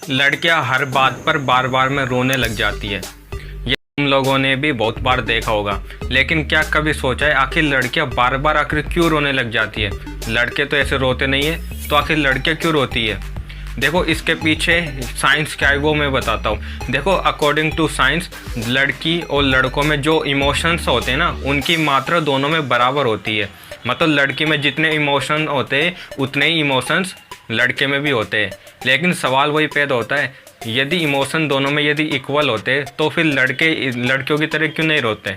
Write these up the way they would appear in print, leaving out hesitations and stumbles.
लड़कियां हर बात पर बार बार में रोने लग जाती है। ये तुम लोगों ने भी बहुत बार देखा होगा, लेकिन क्या कभी सोचा है आखिर लड़कियां बार बार आखिर क्यों रोने लग जाती है? लड़के तो ऐसे रोते नहीं है, तो आखिर लड़कियां क्यों रोती है? देखो, इसके पीछे साइंस क्या है वो मैं बताता हूँ। देखो, अकॉर्डिंग टू साइंस लड़की और लड़कों में जो इमोशंस होते हैं ना, उनकी मात्रा दोनों में बराबर होती है। मतलब लड़की में जितने इमोशन होते हैं उतने ही इमोशंस लड़के में भी होते हैं। लेकिन सवाल वही पैदा होता है, यदि इमोशन दोनों में यदि इक्वल होते तो फिर लड़के लड़कियों की तरह क्यों नहीं रोते?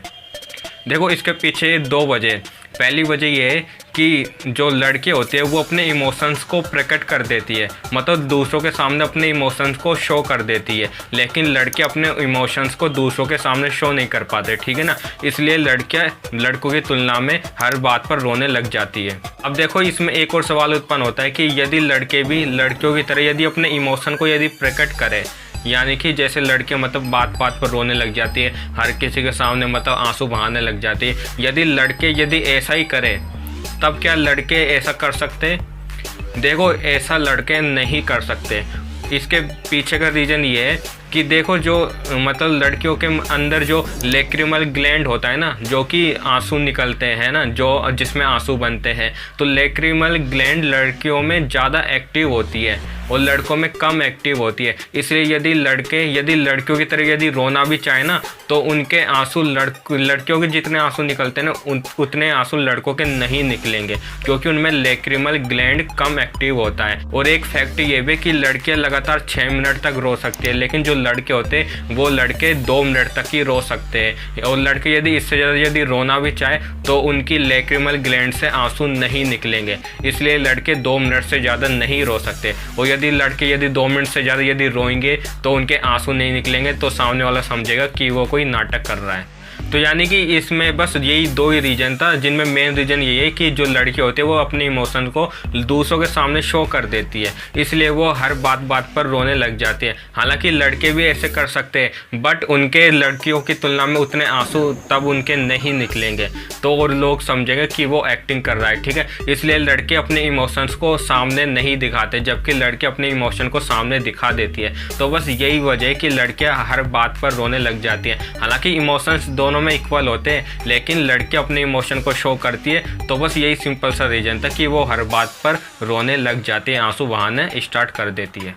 देखो, इसके पीछे दो वजह। पहली वजह ये है कि जो लड़के होते हैं वो अपने इमोशंस को प्रकट कर देती है, मतलब दूसरों के सामने अपने इमोशंस को शो कर देती है। लेकिन लड़के अपने इमोशंस को दूसरों के सामने शो नहीं कर पाते, ठीक है ना। इसलिए लड़कियां लड़कों की तुलना में हर बात पर रोने लग जाती है। अब देखो, इसमें एक और सवाल उत्पन्न होता है कि यदि लड़के भी लड़कियों की तरह यदि अपने इमोशन को यदि प्रकट करें, यानी कि जैसे लड़कियां मतलब बात बात पर रोने लग जाती है, हर किसी के सामने मतलब आंसू बहाने लग जाती है, यदि लड़के यदि ऐसा ही करें तब क्या लड़के ऐसा कर सकते? देखो, ऐसा लड़के नहीं कर सकते। इसके पीछे का रीज़न ये है कि देखो, जो मतलब लड़कियों के अंदर जो लेक्रिमल ग्लैंड होता है ना, जो कि आंसू निकलते हैं ना, जो जिसमें आंसू बनते हैं, तो लेक्रिमल ग्लैंड लड़कियों में ज़्यादा एक्टिव होती है और लड़कों में कम एक्टिव होती है। इसलिए यदि लड़के यदि लड़कियों की तरह यदि रोना भी चाहे ना, तो उनके आंसू लड़कियों के जितने आंसू निकलते हैं ना, उतने आंसू लड़कों के नहीं निकलेंगे, क्योंकि उनमें लेक्रिमल ग्लैंड कम एक्टिव होता है। और एक फैक्ट ये भी कि लड़कियाँ लगातार 6 मिनट तक रो सकती है, लेकिन जो लड़के होते हैं वो लड़के 2 मिनट तक ही रो सकते हैं। और लड़के यदि इससे ज़्यादा यदि रोना भी चाहे तो उनकी लेक्रिमल ग्लैंड से आंसू नहीं निकलेंगे। इसलिए लड़के 2 मिनट से ज़्यादा नहीं रो सकते। और यदि लड़के यदि 2 मिनट से ज़्यादा यदि रोएंगे तो उनके आंसू नहीं निकलेंगे, तो सामने वाला समझेगा कि वो कोई नाटक कर रहा है। तो यानी कि इसमें बस यही 2 ही रीज़न था, जिनमें मेन रीज़न ये है कि जो लड़की होती है वो अपने इमोशन को दूसरों के सामने शो कर देती है, इसलिए वो हर बात बात पर रोने लग जाती है। हालांकि लड़के भी ऐसे कर सकते हैं, बट उनके लड़कियों की तुलना में उतने आंसू तब उनके नहीं निकलेंगे, तो और लोग समझेंगे कि वो एक्टिंग कर रहा है, ठीक है। इसलिए लड़के अपने इमोशंस को सामने नहीं दिखाते, जबकि लड़के अपने इमोशन को सामने दिखा देती है। तो बस यही वजह है कि लड़कियाँ हर बात पर रोने लग जाती हैं। हालांकि इमोशंस दोनों में इक्वल होते हैं, लेकिन लड़के अपने इमोशन को शो करती है। तो बस यही सिंपल सा रीजन था कि वो हर बात पर रोने लग जाती है, आंसू बहाने स्टार्ट कर देती है।